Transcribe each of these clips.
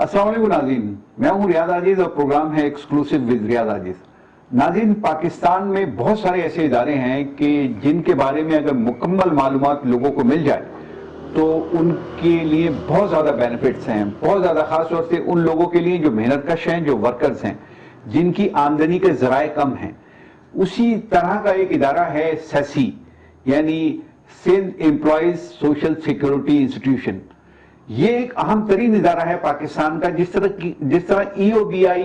अस्सलाम वालेकुम नाज़रीन, मैं हूं रियाज आजिज और प्रोग्राम है एक्सक्लूसिव विद रियाज आजिज। नाज़रीन, पाकिस्तान में बहुत सारे ऐसे इदारे हैं कि जिनके बारे में अगर मुकम्मल मालूमात लोगों को मिल जाए तो उनके लिए बहुत ज़्यादा बेनिफिट्स हैं, बहुत ज़्यादा, खास तौर से उन लोगों के लिए जो मेहनत कश हैं, जो वर्कर्स हैं, जिनकी आमदनी के ज़राए कम हैं। उसी तरह का एक इदारा है सेसी, यानी Sindh employees social security institution. ये एक अहम तरीन इदारा है पाकिस्तान का। जिस तरह EOBI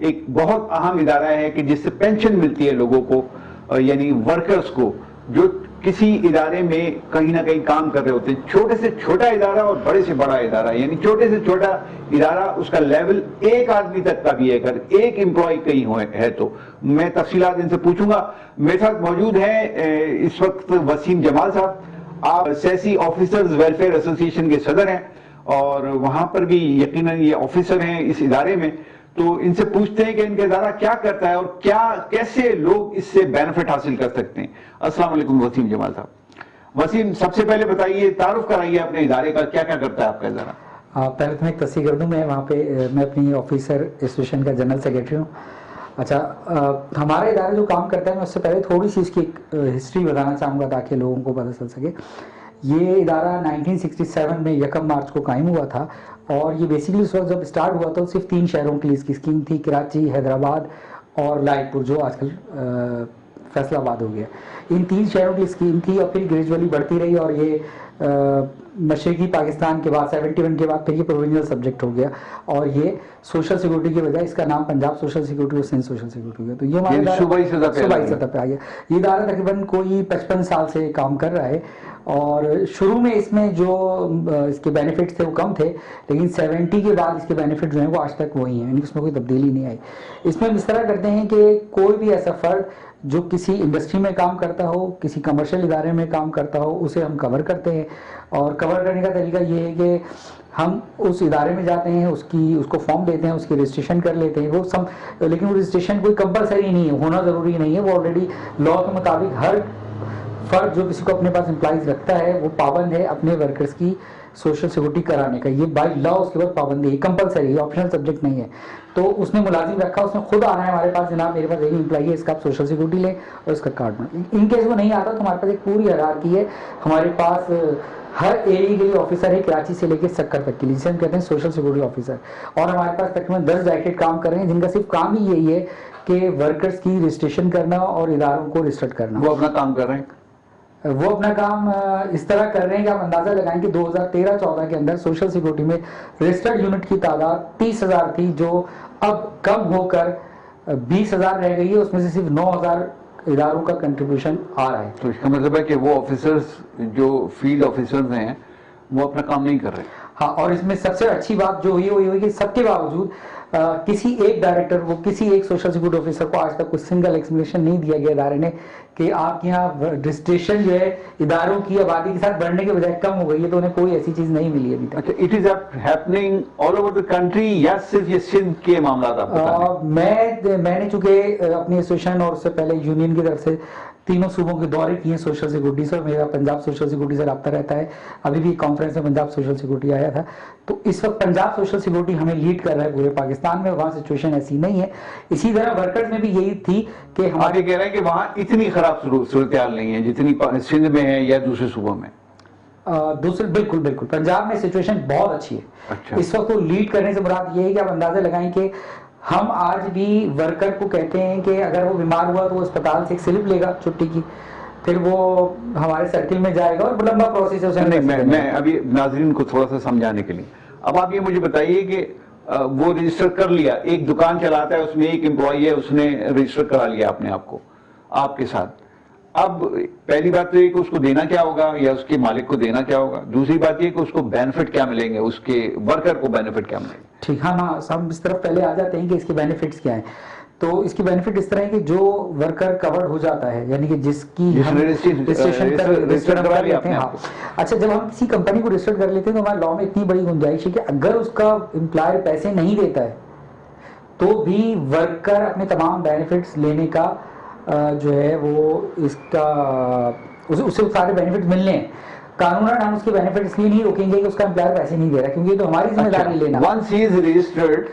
एक बहुत अहम इदारा है कि जिससे पेंशन मिलती है लोगों को, यानी वर्कर्स को जो किसी इदारे में कहीं ना कहीं काम कर रहे होते हैं। छोटे से छोटा इदारा और बड़े से बड़ा इदारा, यानी छोटे से छोटा इदारा उसका लेवल एक आदमी तक का भी है, अगर एक एम्प्लॉय कहीं है तो। मैं तफसीलात इनसे पूछूंगा। मेरे साथ मौजूद हैं इस वक्त वसीम जमाल साहब। आप सेसी ऑफिसर्स वेलफेयर एसोसिएशन के सदर हैं और वहां पर भी यकीनन ये ऑफिसर हैं इस इदारे में। तो इनसे पूछते हैं कि इनका इदारा क्या करता है और कैसे लोग इससे बेनिफिट हासिल कर सकते हैं। अस्सलाम वालेकुम वसीम जमाल साहब। वसीम, सबसे पहले बताइए, तारुफ कराइए अपने इदारे का, क्या क्या करता है आपका इदारा? पहले तो मैं एक तस्वीर कर दूं, मैं वहाँ पे मैं अपनी ऑफिसर एसोसिएशन का जनरल सेक्रेटरी हूँ। अच्छा, हमारा इदारा जो काम करता है, मैं उससे पहले थोड़ी सी इसकी हिस्ट्री बताना चाहूँगा ताकि लोगों को पता चल सके। ये इदारा 1967 में 1 मार्च को कायम हुआ था और ये बेसिकली उस वक्त जब स्टार्ट हुआ तो सिर्फ 3 शहरों के लिए इसकी स्कीम थी, कराची, हैदराबाद और लाइटपुर, जो आजकल फैसलाबाद हो गया। इन 3 शहरों की स्कीम थी और फिर ग्रेजुअली बढ़ती रही और ये मशरकी पाकिस्तान के बाद 71 के बाद फिर ये प्रोविंशियल सब्जेक्ट हो गया और ये सोशल सिक्योरिटी के बजाय इसका नाम पंजाब सोशल सिक्योरिटी और सिंध सोशल सिक्योरिटी हो गया। तो ये हमारा सूबाई सतह पे आ गया। ये इदारा तकरीबन कोई 55 साल से काम कर रहा है और शुरू में इसमें जो इसके बेनिफिट्स थे वो कम थे, लेकिन 70 के बाद इसके बेनिफिट जो हैं वो आज तक वही हैं, यानी उसमें कोई तब्दीली नहीं आई। इसमें हम इस तरह करते हैं कि कोई भी ऐसा फर्द जो किसी इंडस्ट्री में काम करता हो, किसी कमर्शियल इदारे में काम करता हो, उसे हम कवर करते हैं। और कवर करने का तरीका ये है कि हम उस इदारे में जाते हैं, उसको फॉर्म देते हैं, उसकी रजिस्ट्रेशन कर लेते हैं। लेकिन वो रजिस्ट्रेशन कोई कंपलसरी नहीं है, होना ज़रूरी नहीं है। वो ऑलरेडी लॉ के मुताबिक हर फर्द जो किसी को अपने पास एम्प्लॉइज रखता है वो पाबंद है अपने वर्कर्स की सोशल सिक्योरिटी कराने का। ये बाय लॉ उसके बाद पाबंदी है, कंपलसरी है, ऑप्शनल सब्जेक्ट नहीं है। तो उसने मुलाजिम रखा, उसने खुद आना है हमारे पास, जनाब मेरे पास एक एम्प्लॉई है, इसका आप सोशल सिक्योरिटी लें और इसका कार्ड बना। इन केस वो नहीं आता तो हमारे पास एक पूरी हायरार्की है। हमारे पास हर एरिया के लिए ऑफिसर है, कराची से लेकर सक्कर तक के लिए, जिसे हम कहते हैं सोशल सिक्योरिटी ऑफिसर। और हमारे पास तकरीबन 10 डायरेक्टेड काम कर रहे हैं जिनका सिर्फ काम ही यही है कि वर्कर्स की रजिस्ट्रेशन करना और इदारों को रजिस्टर्ड करना। वो अपना काम कर रहे हैं, वो अपना काम इस तरह कर रहे हैं कि आप अंदाजा लगाएं कि 2013-14 के अंदर सोशल सिक्योरिटी में रजिस्टर्ड यूनिट की तादाद 30,000 थी, जो अब कम होकर 20,000 रह गई है। उसमें से सिर्फ 9,000 इदारों का कंट्रीब्यूशन आ रहा है। तो इसका मतलब है कि वो ऑफिसर्स जो फील्ड ऑफिसर्स हैं वो अपना काम नहीं कर रहे। हाँ, और इसमें सबसे अच्छी बात जो हुई कि सबके बावजूद किसी एक डायरेक्टर को, किसी एक सोशल सिक्योरिटी ऑफिसर को आज तक कोई सिंगल एक्सप्लेनेशन नहीं दिया गया इदारे ने कि आपके यहाँ रजिस्ट्रेशन जो है इदारों की आबादी के साथ बढ़ने के बजाय कम हो गई है। तो उन्हें कोई ऐसी चीज नहीं मिली अभी तक। अच्छा, it is happening all over the country या सिर्फ ये सिंध के मामला आप? मैंने चूंकि अपनी एसोसिएशन और उससे पहले यूनियन की तरफ से तीनों सूबों के दौरे किए सोशल सिक्योरिटी से, मेरा पंजाब सोशल सिक्योरिटी से रब्ता रहता है। अभी भी कॉन्फ्रेंस में पंजाब सोशल सिक्योरिटी आया था। तो इस वक्त पंजाब सोशल सिक्योरिटी हमें लीड कर रहा है पूरे पाकिस्तान में। वहाँ सिचुएशन ऐसी नहीं है। इसी तरह वर्कर्स में भी यही थी कि हमारे कह रहे हैं कि वहाँ इतनी खराब सूरत हाल नहीं है जितनी सिंध में है या दूसरे सूबों में। बिल्कुल पंजाब में सिचुएशन बहुत अच्छी है। अच्छा। इस वक्त वो लीड करने से मुराद ये है कि आप अंदाजा लगाएं कि हम आज भी वर्कर को कहते हैं कि अगर वो बीमार हुआ तो वो अस्पताल से एक स्लिप लेगा छुट्टी की, फिर वो हमारे सर्किल में जाएगा और लंबा प्रोसेस है। नहीं, मैं अभी नाजरीन को थोड़ा सा समझाने के लिए, अब आप ये मुझे बताइए कि वो रजिस्टर कर लिया, एक दुकान चलाता है, उसमें एक एम्प्लॉई है, उसने रजिस्टर करा लिया अपने आप को आपके साथ। अब पहली बात तो ये कि उसको देना क्या होगा या उसके मालिक को देना क्या होगा। दूसरी बात ये कि उसको बेनिफिट क्या मिलेंगे, उसके वर्कर को बेनिफिट क्या मिलेंगे। ठीक, हाँ, हम इस तरफ पहले आ जाते हैं कि इसके बेनिफिट्स क्या हैं। तो इसकी बेनिफिट इस तरह है कि जो वर्कर कवर्ड हो जाता है, यानी कि जिसकी रजिस्ट्रेशन कर लेते हैं। हाँ, अच्छा, जब हम किसी कंपनी को रजिस्टर कर लेते हैं तो हमारे लॉ में इतनी बड़ी गुंजाइश है कि अगर उसका एम्प्लॉयर पैसे नहीं देता है तो भी वर्कर अपने तमाम बेनिफिट्स लेने का जो है वो इसका उसे सारे बेनिफिट मिलने हैं। कानूनन हम उसके बेनिफिट इसलिए नहीं रोकेंगे कि उसका एम्प्लॉयर पैसे नहीं दे रहा, क्योंकि ये तो हमारी जिम्मेदारी लेना। Once he is registered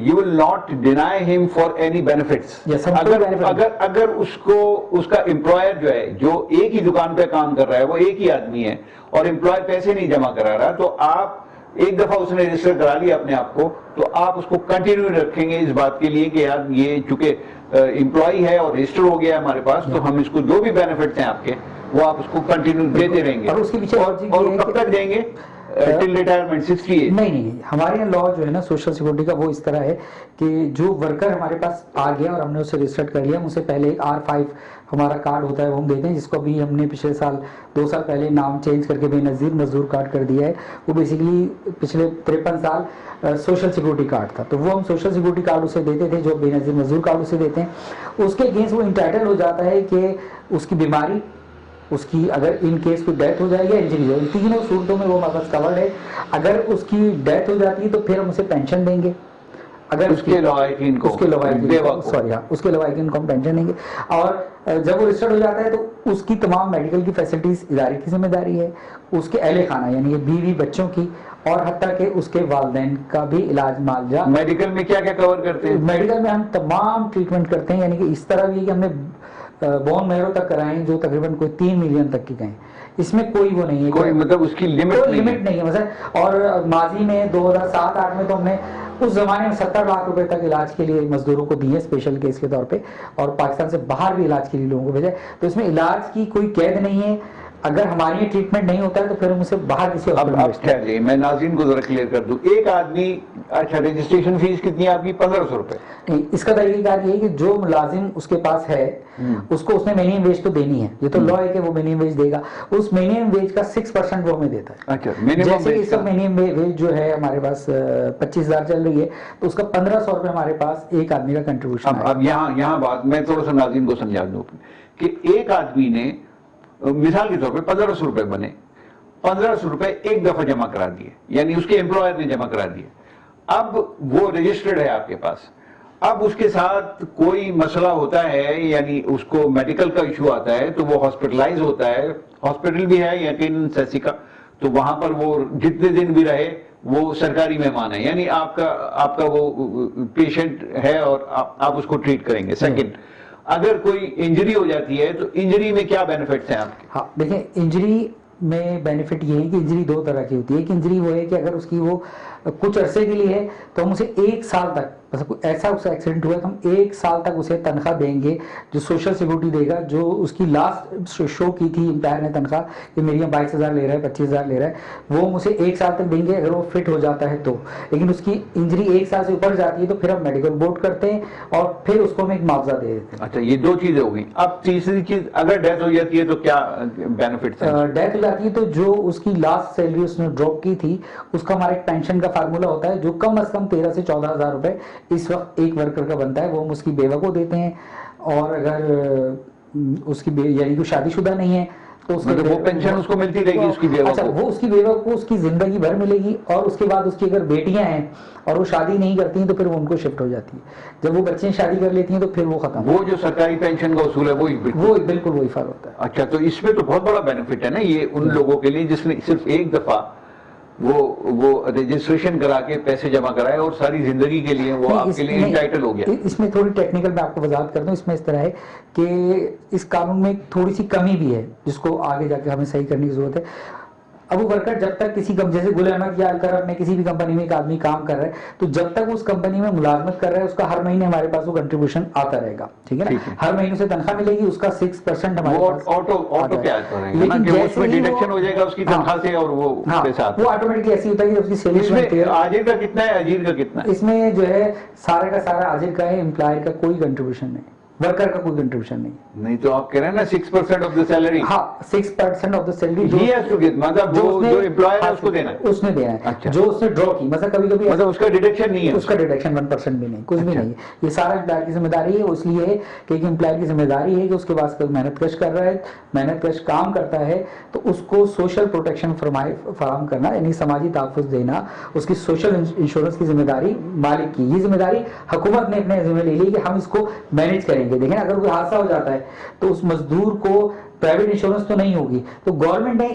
you will not deny him for any benefits. Yes, अगर उसको उसका एम्प्लॉयर जो है, जो एक ही दुकान पे काम कर रहा है, वो एक ही आदमी है और एम्प्लॉयर पैसे नहीं जमा करा रहा, तो आप एक दफा उसने रजिस्टर करा लिया अपने आप को, तो आप उसको कंटिन्यू रखेंगे इस बात के लिए कि यार ये चूंकि एम्प्लॉय है और रजिस्टर हो गया है हमारे पास, तो हम इसको जो भी बेनिफिट्स हैं आपके वो आप उसको कंटिन्यू देते रहेंगे। और उसके पीछे और कब तक देंगे? Till retirement 68? नहीं, हमारे यहाँ लॉ जो है ना सोशल सिक्योरिटी का, वो इस तरह है कि जो वर्कर हमारे पास आ गया और हमने उसे रजिस्टर्ड कर लिया, उसे पहले एक R5 हमारा कार्ड होता है वो हम देते हैं, जिसको भी हमने पिछले साल 2 साल पहले नाम चेंज करके बेनजीर मजदूर कार्ड कर दिया है। वो बेसिकली पिछले 53 साल सोशल सिक्योरिटी कार्ड था, तो वो हम सोशल सिक्योरिटी कार्ड उसे देते थे, जो बेनजीर मजदूर कार्ड उसे देते हैं। उसके अगेंस्ट वो इंटाइटल हो जाता है कि उसकी बीमारी, उसकी अगर इन केस कोई डेथ हो जाएगी या इंजरी हो, इन तीनों सूरतों में वो हमारे पास कवर्ड है। अगर उसकी डेथ हो जाती है तो फिर हम उसे पेंशन देंगे, अगर उसके अलावा इनको हम पेंशन देंगे। और जब वो रजिस्टर्ड हो जाता है तो उसकी तमाम मेडिकल की फैसिलिटीज इदारे की जिम्मेदारी है, उसके अहले खाना यानी कि बीवी बच्चों की, और हत्ता के उसके वालिदैन का भी इलाज मुआवजा। मेडिकल में क्या क्या कवर करते हैं? मेडिकल में हम तमाम ट्रीटमेंट करते हैं, यानी कि इस तरह भी कि हमने बोन मैरो तक कराएं जो तकरीबन कोई 3 मिलियन तक की गए। इसमें कोई वो नहीं है, कोई मतलब उसकी लिमिट नहीं है मतलब। और माजी में 2007-8 में तो हमने उस जमाने में 70 लाख रुपए तक इलाज के लिए मजदूरों को दिए स्पेशल केस के तौर पे, और पाकिस्तान से बाहर भी इलाज के लिए लोगों को भेजा। तो इसमें इलाज की कोई कैद नहीं है, अगर हमारे यहाँ ट्रीटमेंट नहीं होता है तो फिर हम उसे बाहर किसी हॉस्पिटल में। मैं नाज़रीन को जरा क्लियर कर दूं, एक आदमी, अच्छा रजिस्ट्रेशन फीस कितनी है आपकी? 1500 रुपए। नहीं, इसका तरीकेकार ये है कि जो मुलाजिम उसके पास है उसको उसने मिनिमम वेज तो देनी है, ये तो लॉ है कि वो मिनिमम वेज देगा। उस मिनिमम वेज का 6% वो हमें देता है। अच्छा, जैसे कि इसका मिनिमम वेज जो है हमारे पास 25,000 चल रही है, तो उसका 1500 रुपए हमारे पास एक आदमी का कंट्रीब्यूशन है। अब यहाँ बात मैं थोड़ा सा नाज़रीन को समझा दूं कि एक आदमी ने मिसाल के तौर पे 1500 रुपए बने, 1500 रुपए एक दफा जमा करा दिए, यानी उसके एम्प्लॉयर ने जमा करा दिए। अब वो रजिस्टर्ड है आपके पास, अब उसके साथ कोई मसला होता है, यानी उसको मेडिकल का इशू आता है, तो वो हॉस्पिटलाइज होता है, हॉस्पिटल भी है यकीन सैसी का, तो वहां पर वो जितने दिन भी रहे वो सरकारी मेहमान है, यानी आपका वो पेशेंट है और आप उसको ट्रीट करेंगे। सेकंड, अगर कोई इंजरी हो जाती है तो इंजरी में क्या बेनिफिट्स हैं आपके? हाँ देखिए, इंजरी में बेनिफिट ये है कि इंजरी 2 तरह की होती है। एक इंजरी वो है कि अगर उसकी वो कुछ अरसे के लिए है तो हम उसे 1 साल तक, मतलब ऐसा उसका एक्सीडेंट हुआ तो हम 1 साल तक उसे तनख्वाह देंगे, जो सोशल सिक्योरिटी देगा, जो उसकी लास्ट शो की थी एम्प्लॉयर ने तनख्वाह कि मेरी 22,000 ले रहा है, 25,000 ले रहा है, वो हम उसे 1 साल तक देंगे अगर वो फिट हो जाता है तो। लेकिन उसकी इंजरी 1 साल से ऊपर जाती है तो फिर हम मेडिकल बोर्ड करते हैं और फिर उसको हम एक मुआवजा दे देते हैं। अच्छा, ये 2 चीजें हो गई। अब तीसरी चीज, अगर डेथ हो जाती है तो क्या बेनिफिट? डेथ हो जाती है तो जो उसकी लास्ट सैलरी उसने ड्रॉप की थी उसका हमारा एक पेंशन का फार्मूला होता है, जो कम से कम 13 से 14,000 रुपए इस वक्त एक वर्कर का बनता है, वो हम उसकी बेवा को देते हैं। और अगर उसकी यानी कि शादीशुदा नहीं है तो उसके मतलब वो पेंशन उसको मिलती रहेगी उसकी बेवा को। वो उसकी बेवा को उसकी जिंदगी भर मिलेगी, और उसके बाद उसकी अगर बेटियां हैं और वो शादी नहीं करती हैं तो फिर वो उनको शिफ्ट हो जाती है। जब वो बच्चे शादी कर लेती हैं तो फिर वो खत्म। वो जो सरकारी पेंशन का उसूल है वो बिल्कुल वही फर्क होता है। अच्छा, तो इसमें तो बहुत बड़ा बेनिफिट है ना ये उन लोगों के लिए जिसने सिर्फ एक दफा वो रजिस्ट्रेशन करा के पैसे जमा कराए और सारी जिंदगी के लिए वो आपके लिए इंटाइटल हो गया। इसमें थोड़ी टेक्निकल मैं आपको वजाहत कर दूं, इसमें इस तरह है कि इस कानून में थोड़ी सी कमी भी है जिसको आगे जाके हमें सही करने की जरूरत है। अब वो वर्कर जब तक किसी जैसे गुल अहमद या अलकरम में किसी भी कंपनी में एक आदमी काम कर रहा है, तो जब तक उस कंपनी में मुलाजमत कर रहा है उसका हर महीने हमारे पास वो कंट्रीब्यूशन आता रहेगा, ठीक है ना? हर महीने से तनख्वाह मिलेगी, उसका 6% हमारे पास ऑटो क्या करेगा, लेकिन जैसे ही डिडक्शन हो जाएगा उसकी तनख्वाह से और वो पैसा वो ऑटोमेटिकली ऐसी होता है कि उसकी सैलरी। आजिर का कितना है, अजीर का कितना है? इसमें जो है सारे का सारा आजिर का है, एम्प्लॉयर का कोई कंट्रीब्यूशन नहीं, वर्कर का कोई कंट्रीब्यूशन नहीं। तो आप कह रहे हैं ना 6% ऑफ द सैलरी। हाँ, 6% ऑफ द सैलरी मतलब जो एम्प्लॉयर है उसको देना है, उसने देना है। अच्छा। जो उसने ड्रॉ की, मतलब कभी मतलब उसका डिडक्शन नहीं है, उसका डिडक्शन 1% भी नहीं, कुछ भी नहीं। ये सारा एम्प्लॉयर की जिम्मेदारी है। इसलिए है कि एक एम्प्लॉयर की जिम्मेदारी है कि उसके पास मेहनत कश कर रहा है, मेहनत कश काम करता है, तो उसको सोशल प्रोटेक्शन फराहम करना, यानी समाजी तहफ़्फ़ुज़ देना, उसकी सोशल इंश्योरेंस की जिम्मेदारी मालिक की। ये जिम्मेदारी हुकूमत ने अपने जिम्मे ले ली कि हम इसको मैनेज करेंगे। करेंगे? देखें अगर कोई हादसा हो जाता है तो उस मजदूर को प्राइवेट इंश्योरेंस तो नहीं होगी, तो गवर्नमेंट ने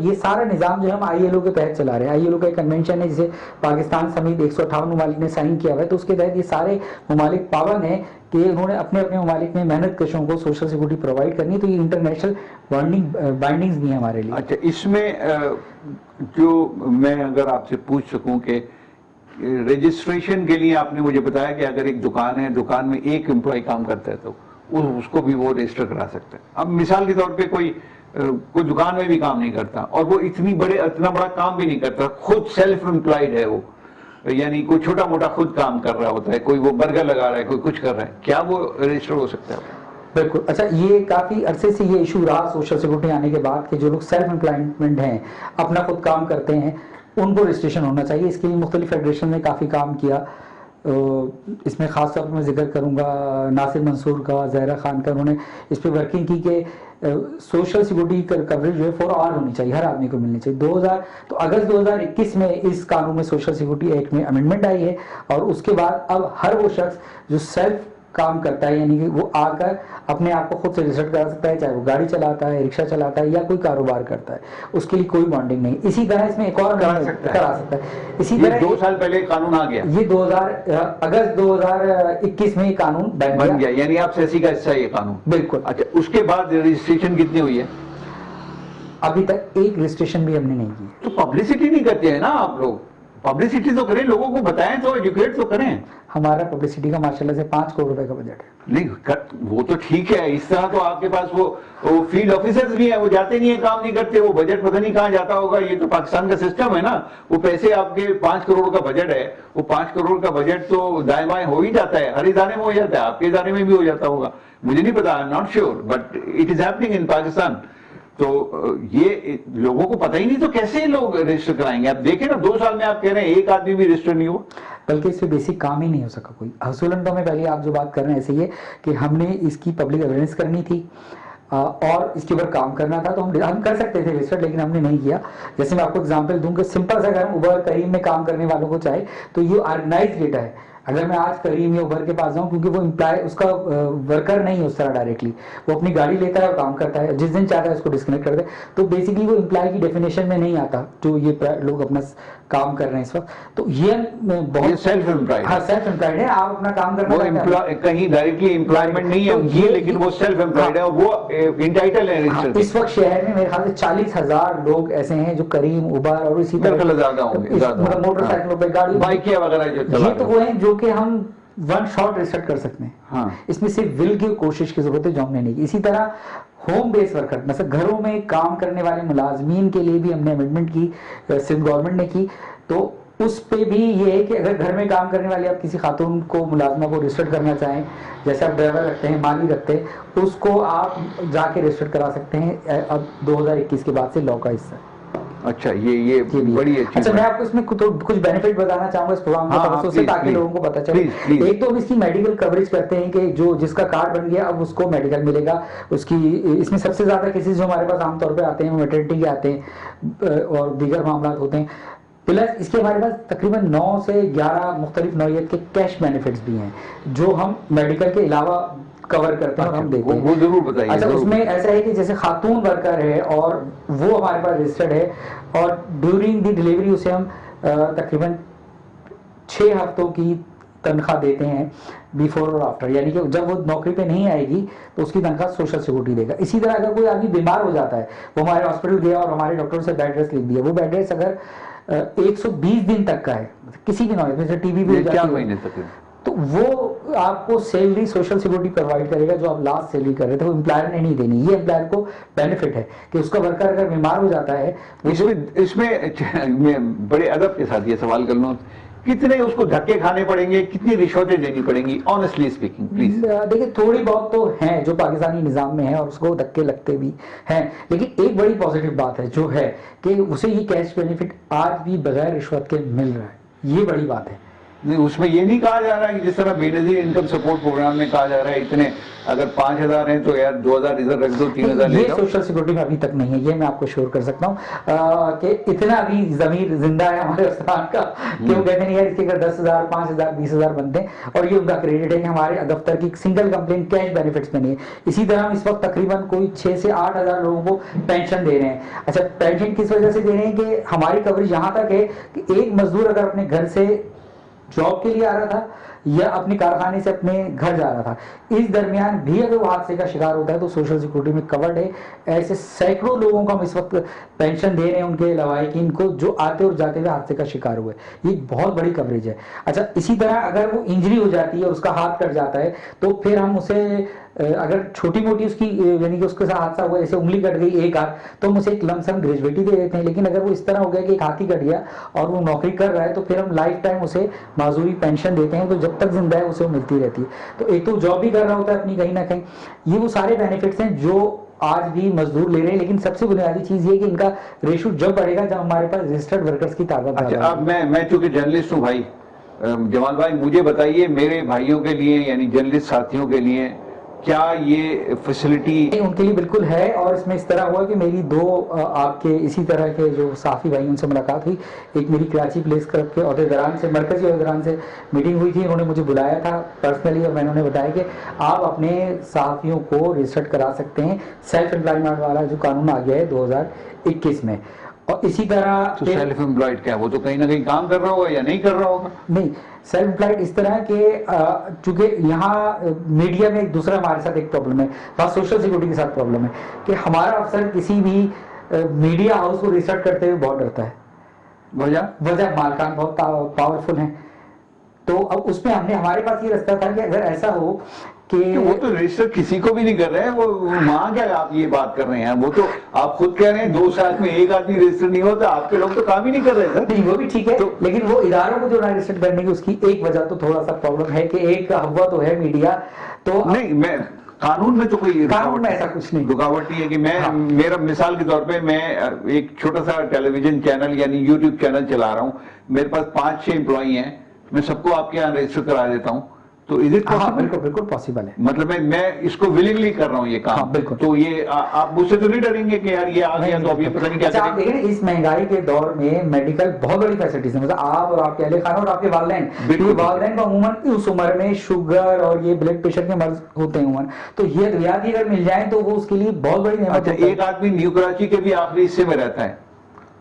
ये सारा निजाम जो हम आईएलओ के तहत चला रहे हैं, आईएलओ का एक कन्वेंशन है जिसे पाकिस्तान समेत 158 ममालिक ने साइन किया हुआ है, तो उसके तहत ये सारे ममालिक पाबंद हैं कि उन्होंने अपने अपने ममालिक में मेहनत कशों को सोशल सिक्योरिटी प्रोवाइड करनी, तो ये इंटरनेशनल बाइंडिंग्स भी है हमारे लिए। अच्छा, इसमें जो मैं अगर आपसे पूछ सकूं कि रजिस्ट्रेशन के लिए आपने मुझे बताया कि अगर एक दुकान है, दुकान में एक एम्प्लॉय काम करता है तो उसको भी वो रजिस्टर करा सकता है। अब मिसाल के तौर पे कोई दुकान में भी काम नहीं करता और वो इतना बड़ा काम भी नहीं करता, खुद सेल्फ एम्प्लॉयड है वो, यानी कोई छोटा मोटा खुद काम कर रहा होता है, कोई वो बर्गर लगा रहा है, कोई कुछ कर रहा है, क्या वो रजिस्टर हो सकता है? बिल्कुल। अच्छा, ये काफी अरसे से ये इशू रहा सोशल सिक्योरिटी आने के बाद कि जो लोग सेल्फ एम्प्लॉयमेंट हैं, अपना खुद काम करते हैं, उनको रजिस्ट्रेशन होना चाहिए। इसके लिए मुख्तलिफ फेडरेशन ने काफ़ी काम किया। इसमें ख़ास तौर पर मैं जिक्र करूँगा नासिर मंसूर का, ज़हरा खान का। उन्होंने इस पर वर्किंग की कि सोशल सिक्योरिटी कवरेज जो है फॉर ऑल होनी चाहिए, हर आदमी को मिलनी चाहिए। 2000 तो अगस्त 2021 में इस कानून में सोशल सिक्योरिटी एक्ट में अमेंडमेंट आई है और उसके बाद अब हर वो शख्स जो सेल्फ काम करता है, यानी कि वो आकर अपने आप को खुद से रजिस्टर करा सकता है, चाहे वो गाड़ी चलाता है, रिक्शा चलाता है या कोई कारोबार करता है, उसके लिए कोई बॉन्डिंग नहीं। इसी तरह इसमें एक और करा सकता है। इसी तरह 2 साल पहले कानून आ गया, ये अगस्त 2021 में ये कानून बन गया, यानी आप सेसी का हिस्सा है ये कानून। बिल्कुल। अच्छा, उसके बाद रजिस्ट्रेशन कितनी हुई है? अभी तक एक रजिस्ट्रेशन भी हमने नहीं की। तो पब्लिसिटी नहीं करते हैं ना आप लोग? पब्लिसिटी तो करें, लोगों को बताएं, तो एजुकेट तो करें। हमारा पब्लिसिटी का माशाल्लाह से 5 करोड़ रुपए का बजट है। नहीं, वो तो ठीक है। इस तरह तो आपके पास वो फील्ड ऑफिसर्स भी है, वो जाते नहीं है, काम नहीं करते, वो बजट पता नहीं कहाँ जाता होगा। ये तो पाकिस्तान का सिस्टम है ना। वो पैसे आपके 5 करोड़ का बजट है, वो 5 करोड़ का बजट तो दाएं बाएं हो ही जाता है, हर इदारे में हो जाता है, आपके इदारे में भी हो जाता होगा, मुझे नहीं पता, I am not sure, but it is happening in Pakistan. तो ये लोगों को पता ही नहीं, तो कैसे लोग रजिस्टर कराएंगे? आप देखें ना, 2 साल में आप कह रहे हैं एक आदमी भी रजिस्टर नहीं हुआ, बल्कि इस पे बेसिक काम ही नहीं हो सका कोई। हसूलन तो हमें पहले आप जो बात कर रहे हैं ऐसे ही है कि हमने इसकी पब्लिक अवेयरनेस करनी थी और इसके ऊपर काम करना था, तो हम कर सकते थे रजिस्टर, लेकिन हमने नहीं किया। जैसे मैं आपको एग्जांपल दूं कि सिंपल सा, अगर हम उबर करीम में काम करने वालों को चाहे तो ये ऑर्गेनाइज डेटा है। अगर मैं आज करीम या उबर के पास जाऊं, क्योंकि वो एम्प्लॉय उसका वर्कर नहीं है उस तरह डायरेक्टली, वो अपनी गाड़ी लेता है और काम करता है, जिस दिन चाहता है उसको डिस्कनेक्ट कर दे, तो बेसिकली वो एम्प्लॉय की डेफिनेशन में नहीं आता जो ये लोग अपना काम कर रहे हैं इस वक्त। तो ये बहुत सेल्फ एम्प्लॉयड, हाँ सेल्फ एम्प्लॉयड है, आप अपना काम करना वो कहीं डायरेक्टली एम्प्लॉयमेंट नहीं है ये, लेकिन वो सेल्फ एम्प्लॉयड है और वो इंटाइटल है रजिस्टर। इस वक्त शहर में मेरे ख्याल से 40,000 लोग ऐसे हैं जो करीम, उबर और इसी तरह मोटरसाइकिलों पर, गाड़ी, बाइक वगैरह जो चला, ये तो वो हैं जो कि हम वन शॉट रिसेट कर सकते हैं। हाँ। इसमें सिर्फ विल की कोशिश की जरूरत है, जो हमने नहीं की। इसी तरह होम बेस वर्कर, मतलब घरों में काम करने वाले मुलाजमीन के लिए भी हमने अमेंडमेंट की, सिंध गवर्नमेंट ने की। तो उस पे भी ये है कि अगर घर में काम करने वाली आप किसी खातून को, मुलाजमा को रजिस्टर करना चाहें, जैसे आप ड्राइवर रखते हैं, माली रखते हैं, उसको आप जाके रजिस्टर करा सकते हैं। अब 2021 के बाद से लॉ का हिस्सा है। अच्छा, ये बड़ी अच्छी। अच्छा, मैं आपको इसमें कुछ बेनिफिट बताना चाहूंगा इस प्रोग्राम की तरफ से, ताकि लोगों को पता चले। एक तो हम इसकी मेडिकल कवरेज करते हैं कि जो जिसका कार्ड बन गया अब उसको मेडिकल मिलेगा। उसकी इसमें सबसे ज्यादा केसेस जो हमारे पास आमतौर पे आते हैं वो मैटरनिटी के आते हैं और दीगर मामला होते हैं। प्लस इसके हमारे पास तकरीबन 9 से 11 मुख्तलिफ नौइयत के कैश बेनिफिट्स भी हैं जो हम मेडिकल के अलावा कवर करते हैं और हम देते हैं। वो जरूर बताइए। अच्छा, उसमें ऐसा है कि जैसे खातून वर्कर है और वो हमारे पास रजिस्टर्ड है और ड्यूरिंग द डिलीवरी उसे हम तकरीबन 6 हफ्तों की तनख्वाह देते हैं, बिफोर और आफ्टर, यानी कि जब वो नौकरी पे नहीं आएगी तो उसकी तनख्वाह सोशल सिक्योरिटी देगा। इसी तरह अगर कोई आदमी बीमार हो जाता है, वो हमारे हॉस्पिटल गया और हमारे डॉक्टर से बेड रेस्ट लिख दिया, वो बेड रेस्ट अगर 120 दिन तक का है, किसी भी नौयत में से टीबी भी 4 महीने तक, तो वो आपको सैलरी सोशल सिक्योरिटी प्रोवाइड करेगा जो आप लास्ट सैलरी कर रहे थे, वो एम्प्लॉयर ने नहीं देनी। ये एम्प्लॉयर को बेनिफिट है कि उसका वर्कर अगर बीमार हो जाता है। इसमें बड़े अदब के साथ ये सवाल कर लूं, कितने उसको धक्के खाने पड़ेंगे, कितनी रिश्वतें देनी पड़ेंगी, ऑनेस्टली स्पीकिंग प्लीज? देखिए, थोड़ी बहुत तो हैं जो पाकिस्तानी निजाम में है और उसको धक्के लगते भी हैं, लेकिन एक बड़ी पॉजिटिव बात है जो है कि उसे ये कैश बेनिफिट आज भी बगैर रिश्वत के मिल रहा है। ये बड़ी बात है। नहीं, उसमें ये नहीं कहा जा रहा है कि जिस तरह बेनजीर इनकम सपोर्ट प्रोग्राम में कहा जा रहा है इतने अगर 5,000 हैं तो यार 2,000 इधर रख दो, 3,000 ले ये जाओ। सोशल सिक्योरिटी में अभी तक नहीं है, ये मैं आपको श्योर कर सकता हूँ कि इतना अभी जमीर जिंदा है हमारे उस्ताद का कि वो कहते नहीं यार इसके अगर 10,000 5,000 20,000 बनते हैं, और ये उनका क्रेडिट है कि हमारे दफ्तर की सिंगल कंप्लेन कैश बेनिफिट्स में नहीं है। इसी तरह हम इस वक्त तकरीबन कोई 6 से 8,000 लोगों को पेंशन दे रहे हैं। अच्छा, पेंशन किस वजह से दे रहे हैं कि हमारी कवरेज यहाँ तक है कि एक मजदूर अगर अपने घर से जॉब के लिए आ रहा था या अपने कारखाने से अपने घर जा रहा था, इस दरमियान भी अगर वो हादसे का शिकार होता है तो सोशल सिक्योरिटी में कवर्ड है। ऐसे सैकड़ों लोगों को हम इस वक्त पेंशन दे रहे हैं उनके लवाहिकीन को जो आते और जाते हुए हादसे का शिकार हुए। ये बहुत बड़ी कवरेज है। अच्छा, इसी तरह अगर वो इंजरी हो जाती है और उसका हाथ कट जाता है तो फिर हम उसे अगर छोटी मोटी उसकी यानी कि उसके साथ हादसा हुआ, जैसे उंगली कट गई एक हाथ, तो हम उसे एक लमसम ग्रेजुएटी दे देते हैं। लेकिन अगर वो इस तरह हो गया कि एक हाथ ही कट गया और वो नौकरी कर रहा है तो फिर हम लाइफ टाइम उसे माजूरी पेंशन देते हैं, तो जब तक जिंदा है उसे वो मिलती रहती है। तो एक तो जॉब भी कर रहा होता है अपनी कहीं ना कहीं। ये वो सारे बेनिफिट्स हैं जो आज भी मजदूर ले रहे हैं। लेकिन सबसे बुनियादी चीज ये कि इनका रेशो जब बढ़ेगा जब हमारे पास रजिस्टर्ड वर्कर्स की ताकत। अच्छा, अब मैं चूंकि जर्नलिस्ट हूँ भाई, जमाल भाई मुझे बताइए, मेरे भाइयों के लिए यानी जर्नलिस्ट साथियों के लिए क्या ये फैसिलिटी? उनके लिए बिल्कुल है। और इसमें इस तरह हुआ कि मेरी दो आपके इसी तरह के जो साफी भाई उनसे मुलाकात हुई। एक मेरी कराची प्रेस क्लब के अहदेदारान से, मरकजी अहदेदारान से मीटिंग हुई थी। उन्होंने मुझे बुलाया था पर्सनली और मैंने उन्हें बताया कि आप अपने सहाफियों को रजिस्टर्ड करा सकते हैं सेल्फ एम्प्लॉयमेंट वाला जो कानून आ गया है 2021 में। और इसी तरह तो सेल्फ एम्प्लॉयड क्या, वो तो कहीं ना कहीं काम कर रहा होगा या नहीं कर रहा होगा? नहीं, सेल्फ एम्प्लॉयड इस तरह के चूंकि यहाँ मीडिया में एक दूसरा हमारे साथ एक प्रॉब्लम है, वहाँ सोशल सिक्योरिटी के साथ प्रॉब्लम है कि हमारा अफसर किसी भी मीडिया हाउस को रिसर्च करते हुए बहुत डरता है। वजह मालकान बहुत पावरफुल हैं। तो अब उसमें हमारे पास ये रास्ता था कि अगर ऐसा हो कि वो तो रजिस्टर किसी को भी नहीं कर रहे हैं, वो मां क्या आप ये बात कर रहे हैं? वो तो आप खुद कह रहे हैं 2 साल में एक आदमी रजिस्टर नहीं होता, आपके लोग तो काम ही नहीं कर रहे सर। नहीं, वो भी ठीक है, तो लेकिन वो इदारों को जो रजिस्टर करने की उसकी एक वजह तो थोड़ा सा प्रॉब्लम है कि एक हवा तो है मीडिया। तो नहीं, मैं कानून में तो कोई कानून में ऐसा कुछ नहीं, रुकावट नहीं है कि मैं मेरा मिसाल के तौर पे मैं एक छोटा सा टेलीविजन चैनल यानी यूट्यूब चैनल चला रहा हूँ, मेरे पास 5-6 एम्प्लॉई हैं, मैं सबको आपके यहाँ रजिस्टर करा देता हूँ, तो इज इट पॉसिबल? बिल्कुल बिल्कुल पॉसिबल है। मतलब मैं इसको विलिंगली कर रहा हूँ ये काम। बिल्कुल। तो ये आप मुझसे तो नहीं डरेंगे कि यार ये आ गया तो अब ये पता नहीं क्या आप देखें इस महंगाई के दौर में मेडिकल बहुत बड़ी फैसिलिटीज है। मतलब आप और आपके अहले खाना और आपके वालिदैन को अमूमन उस उम्र में शुगर और ये ब्लड प्रेशर के मर्ज होते हैं उम्र, तो ये रियायत अगर मिल जाए तो वो उसके लिए बहुत बड़ी नेमत है। एक आदमी न्यू कराची के भी आखिरी हिस्से में रहता है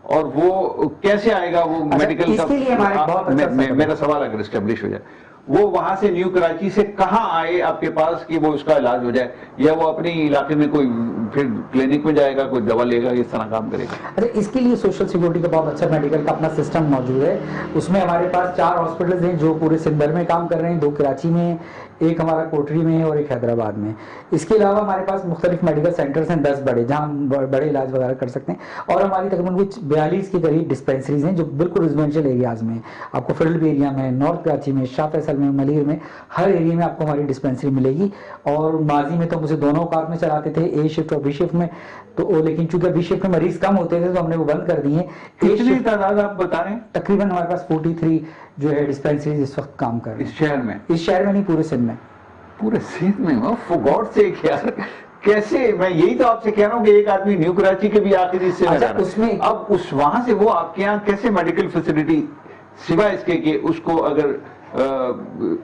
और वो कैसे आएगा वो मेडिकल? इसके लिए हमारे बहुत मेरा सवाल अगर एस्टेब्लिश हो जाए, वो वहां से न्यू कराची से कहां आए आपके पास कि वो उसका इलाज हो जाए, या वो अपने इलाके में कोई फिर क्लिनिक में जाएगा, कोई दवा लेगा, इस तरह काम करेगा? अच्छा, इसके लिए सोशल सिक्योरिटी का बहुत अच्छा मेडिकल का अपना सिस्टम मौजूद है। उसमें हमारे पास 4 हॉस्पिटल्स हैं जो पूरे सिंध भर में काम कर रहे हैं, 2 कराची में, एक हमारा कोटरी में और एक हैदराबाद में। इसके अलावा हमारे पास मुख्तलिफ मेडिकल सेंटर्स हैं 10 बड़े, जहाँ हम बड़े इलाज वगैरह कर सकते हैं। और हमारी तकरीबन कुछ 42 के करीब डिस्पेंसरीज हैं जो बिल्कुल रेजिडेंशियल एरियाज में, आपको फील्ड एरिया में, नॉर्थ कराची में, शाह फैसल में, मलीर में, हर एरिया में आपको हमारी डिस्पेंसरी मिलेगी। और माजी में तो मुझे दोनों औकात में चलाते थे, ए शिफ्ट और बी शिफ्ट में, तो लेकिन चूंकि बी शिफ्ट में मरीज कम होते थे तो हमने वो बंद कर दिए। कितनी तादाद आप बता रहे हैं? तकरीबन हमारे पास 43 जो है डिस्पेंसरीज इस वक्त काम कर रहे हैं इस शहर में। इस शहर में नहीं, पूरे सिंध में। पूरे सिंध में? फॉर गॉड सेक यार, कैसे? मैं यही तो आपसे कह रहा हूँ कि एक आदमी न्यू कराची के भी आखिरी हिस्से में उसमें अब उस वहां से वो आपके यहाँ कैसे मेडिकल फैसिलिटी, सिवाय इसके कि उसको अगर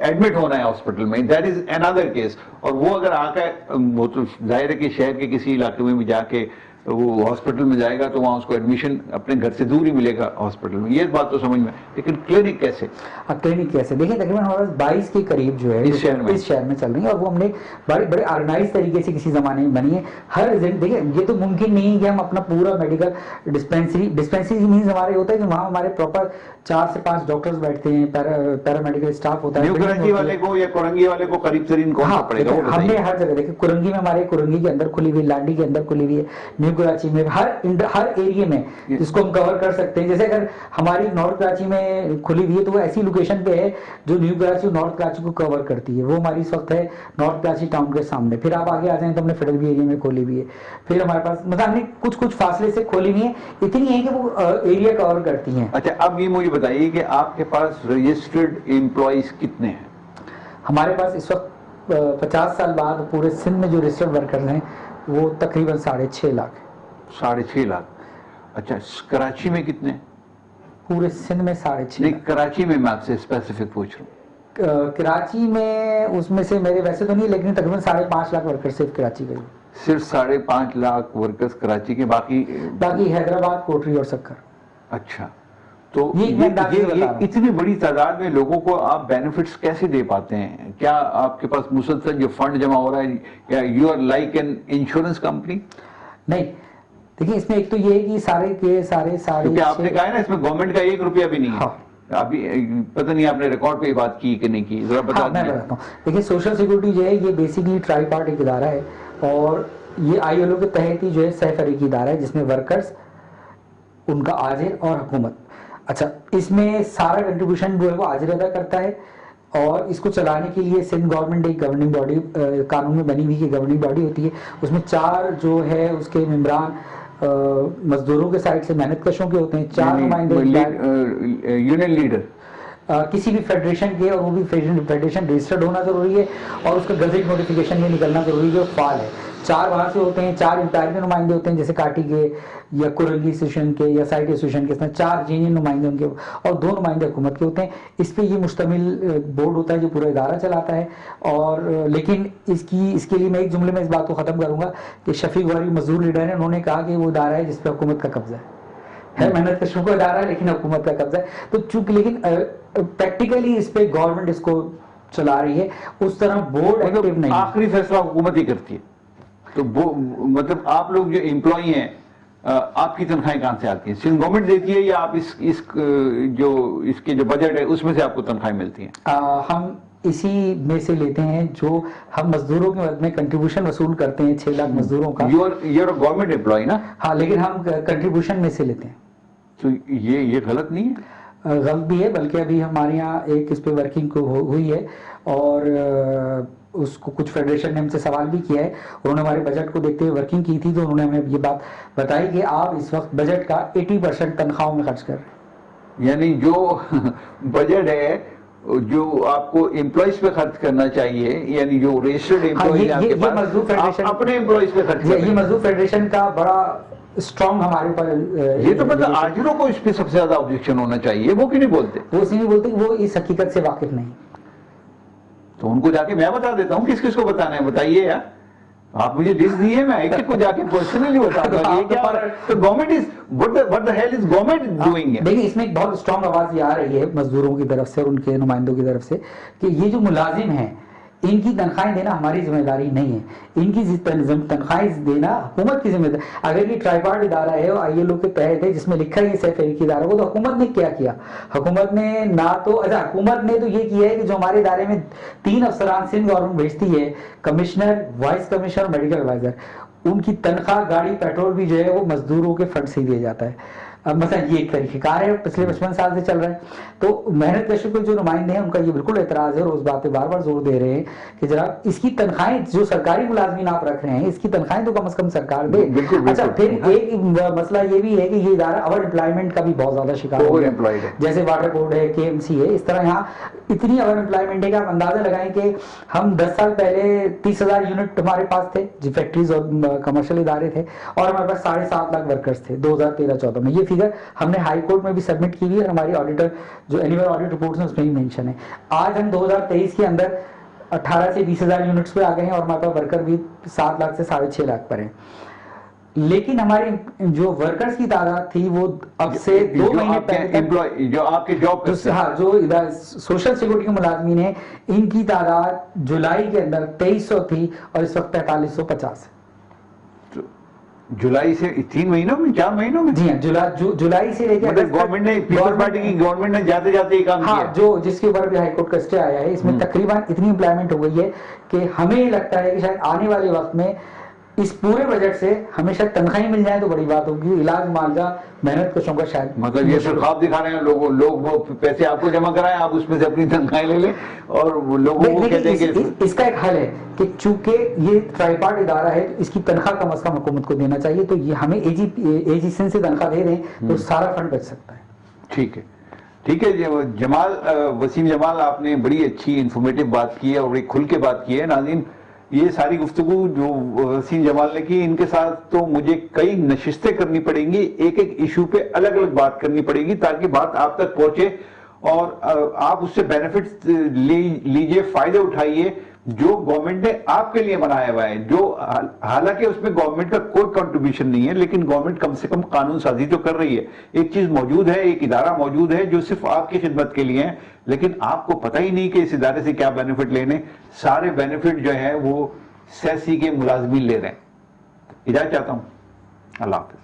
एडमिट होना है हॉस्पिटल में, दैट इज अनदर केस। और वो अगर आकर वो तो जाहिर है कि शहर के किसी इलाके में भी जाके वो हॉस्पिटल में जाएगा तो वहां उसको एडमिशन अपने घर से दूर ही मिलेगा हॉस्पिटल में, ये बात तो समझ में। लेकिन क्लिनिक कैसे? क्लिनिक कैसे देखिए, तकरीबन हमारे 22 के करीब जो है इस शहर में चल रही है, और वो हमने बड़े ऑर्गेनाइज तरीके से किसी जमाने में बनी है। हर देखिए, ये तो मुमकिन नहीं है कि हम अपना पूरा मेडिकल डिस्पेंसरी मीन्स हमारे होता है कि वहाँ हमारे प्रॉपर 4 से 5 डॉक्टर्स बैठते हैं, पैरामेडिकल स्टाफ होता है। न्यू कराची वाले को या कुरंगी वाले को करीब तरीन कौन सा पड़ेगा? हमने हर जगह देखिए, कुरंगी में हमारे कुरंगी के अंदर खुली हुई, लाडी के अंदर खुली हुई है, न्यू न्यू कराची में, हर एरिया में जिसको हम कवर कर सकते हैं। जैसे अगर हमारी नॉर्थ कराची में खुली हुई है तो वो ऐसी लोकेशन पे है जो न्यू कराची और नॉर्थ कराची को कवर करती है। वो हमारी इस वक्त है नॉर्थ कराची टाउन के सामने। फिर आप आगे आ जाएं तो हमने फेडरल एरिया में खोली हुई है। फिर हमारे पास मतलब हमने कुछ कुछ फासले से खोली हुई है, इतनी है कि वो एरिया कवर करती हैं। अच्छा, अब ये मुझे बताइए कि आपके पास रजिस्टर्ड एम्प्लॉइज कितने हैं? हमारे पास इस वक्त 50 साल बाद पूरे सिंध में जो रजिस्टर्ड वर्कर्स हैं वो तकरीबन 6.5 लाख है। 6.5 लाख। अच्छा, कराची में कितने? पूरे सिंध में 6.5 नहीं, लाख। कराची में मैं आपसे स्पेसिफिक पूछ रहा हूँ। कराची में उसमें से मेरे वैसे तो नहीं, लेकिन तकरीबन 5.5 लाख वर्कर्स सिर्फ कराची के। सिर्फ 5.5 लाख वर्कर्स कराची के, बाकी हैदराबाद, कोटरी और सक्कर। अच्छा, तो ये इतनी बड़ी तादाद में लोगों को आप बेनिफिट्स कैसे दे पाते हैं? क्या आपके पास मुसलसल जो फंड जमा हो रहा है, या you are like an insurance company? नहीं, देखिए इसमें एक तो ये है कि सारे क्योंकि आपने कहा है ना इसमें गवर्नमेंट का 1 रुपया भी नहीं है। हाँ। अभी पता नहीं आपने रिकॉर्ड पे बात की कि नहीं की, जरा बता मैं बताता हूँ। देखिए सोशल सिक्योरिटी जो है ये बेसिकली ट्राई पार्टी इदारा है, और ये ILO के तहत ही जो है सह फरीकी इदारा है, जिसमें वर्कर्स, उनका आजिर और हुकूमत। अच्छा, इसमें सारा कंट्रीब्यूशन जो है वो आजिर अदा करता है, और इसको चलाने के लिए सिंध गवर्नमेंट एक गवर्निंग बॉडी, कानून में बनी हुई गवर्निंग बॉडी होती है। उसमें 4 जो है उसके मेंबरान मजदूरों के साइड से मेहनत कशों के होते हैं, 4 नुमाइंदे यूनियन लीडर किसी भी फेडरेशन के, और वो भी फेडरेशन रजिस्टर्ड होना जरूरी है, और उसका गजट नोटिफिकेशन में निकलना जरूरी है जो फाल है। 4 वहां से होते हैं, 4 इंटायर के नुमाइंदे होते हैं, जैसे काटी के या कुरंगी एसोसिएशन के या साइट एसोसिएशन के, इसमें 4 यूनियन नुमाइंदे उनके और 2 नुमाइंदे हुकूमत के होते हैं। इस पे ये मुश्तमिल बोर्ड होता है जो पूरा इदारा चलाता है। और लेकिन इसके लिए मैं एक जुमले में इस बात को खत्म करूंगा कि शफीक वारी मजदूर लीडर है, उन्होंने कहा कि वो इदारा है जिसपे हुकूमत का कब्जा है मेहनत कशों का इदारा है लेकिन हुकूमत का कब्जा है। तो चूंकि लेकिन प्रैक्टिकली इस पे गवर्नमेंट इसको चला रही है, उस तरह बोर्ड एक्टिव नहीं। आखिरी फैसला हुकूमत ही करती है। तो वो मतलब आप लोग जो एम्प्लॉय हैं, आपकी तनख्वाहें कहां से आती हैं? सिंध गवर्नमेंट देती है, या आप इसके जो बजट है उसमें से आपको तनख्वाहें मिलती हैं? हम इसी में से लेते हैं जो हम मजदूरों के मद में कंट्रीब्यूशन वसूल करते हैं 6 लाख मजदूरों का। यूर गवर्नमेंट एम्प्लॉय ना? हाँ, लेकिन हम कंट्रीब्यूशन में से लेते हैं। तो ये गलत नहीं है? गलत भी है, बल्कि अभी हमारे यहाँ एक इस पे वर्किंग हुई है, और उसको कुछ फेडरेशन ने हमसे सवाल भी किया है। उन्होंने हमारे बजट को देखते हुए वर्किंग की थी, तो उन्होंने हमें ये बात बताई कि आप इस वक्त बजट का 80% तनख्वाहों में खर्च कर रहे हैं। यानी जो बजट है जो आपको एम्प्लॉइज पे खर्च करना चाहिए, यानी जो रजिस्टर्ड एम्प्लॉइज आपके पास, मजदूर फेडरेशन अपने एम्प्लॉइज पे खर्च ये मजदूर फेडरेशन का बड़ा स्ट्रॉन्ग हमारे ऊपर। ये तो मतलब आजिरों को इस पे सबसे ज्यादा ऑब्जेक्शन होना चाहिए, वो क्यों नहीं बोलते? वो इसलिए नहीं बोलते, वो इस हकीकत से वाकिफ नहीं। तो उनको जाके मैं बता देता हूँ किस किस को बताना है, बताइए यार। आप मुझे लिस्ट दिए, मैं एक को जाके पर्सनली बताऊंगा ये क्या। तो government is what the hell is government doing? देखिए इसमें एक बहुत स्ट्रांग आवाज ये आ रही है मजदूरों की तरफ से और उनके नुमाइंदों की तरफ से कि ये जो मुलाजिम हैं इनकी तनख्वाहें देना हमारी जिम्मेदारी नहीं है, इनकी तनख्वाहें देना हुकूमत की जिम्मेदारी। अगर ये ट्राइपार्ट इदारा है और ILO के तहत है जिसमें लिखा है सह फरीकी इदारा को, तो हुकूमत ने क्या किया? हुकूमत ने ना तो हुकूमत ने तो ये किया है कि जो हमारे इदारे में 3 अफसरान सिंध गवर्नमेंट भेजती है, commissioner, vice commissioner, medical advisor, उनकी तनख्वाह, गाड़ी, पेट्रोल भी जो है वो मजदूरों के फंड से दिया जाता है। मतलब ये एक तरीकेकार है, पिछले 55 साल से चल रहा है। तो मेहनत कशों के जो नुमाइंदे हैं उनका ये बिल्कुल एतराज है और उस बात पे बार बार जोर दे रहे हैं कि जरा इसकी तनख्वाहें जो सरकारी मुलाजमीन आप रख रहे हैं इसकी तनख्वाहें तो कम से कम सरकार दे। अच्छा, फिर एक मसला ये भी है कि ये इदारा ओवर एम्प्लॉयमेंट का भी बहुत ज्यादा शिकार है। जैसे वाटर बोर्ड है, KMC है, इस तरह यहाँ इतनी ओवर एम्प्लॉयमेंट है कि आप अंदाजा लगाएं कि हम 10 साल पहले 30,000 यूनिट हमारे पास थे जो फैक्ट्रीज और कमर्शियल इदारे थे, और हमारे पास 7.5 लाख वर्कर्स थे 2013-14 में। ये फिगर हमने हाई कोर्ट में भी सबमिट की हुई है, हमारी ऑडिटर जो एनुअल ऑडिट रिपोर्ट्स में उसमें भी मेंशन है। आज हम 2023 के अंदर 18 से 20,000 यूनिट्स पे आ गए हैं और हमारे पास वर्कर भी 7 लाख से 6.5 लाख पर हैं। लेकिन हमारी जो वर्कर्स की तादाद थी वो अब से 2 महीने पहले जो आपके जॉब जो सोशल सिक्योरिटी के मुलाजमीन है इनकी तादाद जुलाई के अंदर 2300 थी और इस वक्त 4550 है। जुलाई से 3 महीनों में, 4 महीनों में? जी हाँ, जुलाई से लेकर मतलब गवर्नमेंट ने, पीपल्स पार्टी की गवर्नमेंट ने जाते जाते ये काम किया। जो जिसके ऊपर भी हाईकोर्ट का स्टे आया है, इसमें तकरीबन इतनी इंप्लायमेंट हो गई है कि हमें लगता है कि शायद आने वाले वक्त में इस पूरे बजट से हमें शायद तनख्वाही मिल जाए तो बड़ी बात होगी, इलाज मुआवजा मेहनत कशों का शायद। मतलब ये सिर्फ ख्वाब दिखा रहे हैं लोगों, लोग वो पैसे आपको जमा कराएं, आप उसमें से अपनी तनख्वाही ले लें और वो लोगों को कहते हैं कि इसका एक हल है कि चूंकि ये ट्राइपार्ट इदारा है तो इसकी तनख्वाह कम अज कम हुकूमत को देना चाहिए, तो ये हमें एजीसन से तनख्वाह दे दें तो सारा फंड बच सकता है। ठीक है, ठीक है जमाल, वसीम जमाल, आपने बड़ी अच्छी इंफॉर्मेटिव बात की है और बड़ी खुल के बात की है। नाज़रीन, ये सारी गुफ्तगू जो वसीम जमाल ने की, इनके साथ तो मुझे कई नशिस्तें करनी पड़ेंगी, एक एक इशू पे अलग अलग बात करनी पड़ेगी ताकि बात आप तक पहुंचे और आप उससे बेनिफिट लीजिए, फायदे उठाइए जो गवर्नमेंट ने आपके लिए बनाया हुआ है। जो हालांकि उसमें गवर्नमेंट का कोई कंट्रीब्यूशन नहीं है, लेकिन गवर्नमेंट कम से कम कानून साजी तो कर रही है। एक चीज मौजूद है, एक इदारा मौजूद है जो सिर्फ आपकी खिदमत के लिए है, लेकिन आपको पता ही नहीं कि इस इदारे से क्या बेनिफिट लेने। सारे बेनिफिट जो है वो सेसी के मुलाजमीन ले रहे हैं। इजाजत चाहता हूं, अल्लाह हाफिज।